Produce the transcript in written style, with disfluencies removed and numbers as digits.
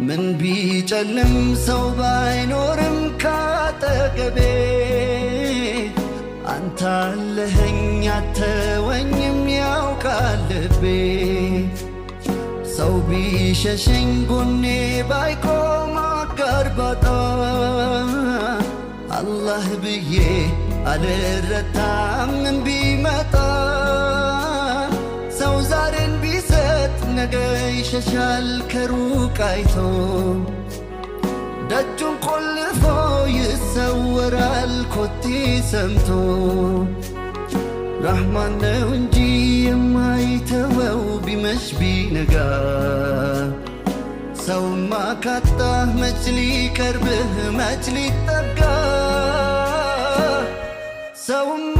ምን ቢጨልም ሰው ባይኖርም ካጠገቤ አንተ አለኸኝ አተወኝም ያውቃል ልቤ ሰው ቢሸሸኝ ጎኔ ባይቆም አጋር ባጣ አላህ ብዬ አልረታም ምን ቢመጣ ሰው ዛሬን ቢሰጥ ነገ ይሸሻል ከሩቅ አይቶ ደጁን ቆልፎ ይሰወራል ኮቴ ሰምቶ ረሕማን ነው እንጂ የማይተወው ቢመሽ ቢነጋ ሰውማ ካጣህ መች ሊቀርብህ መች ሊጠጋ ሰውማ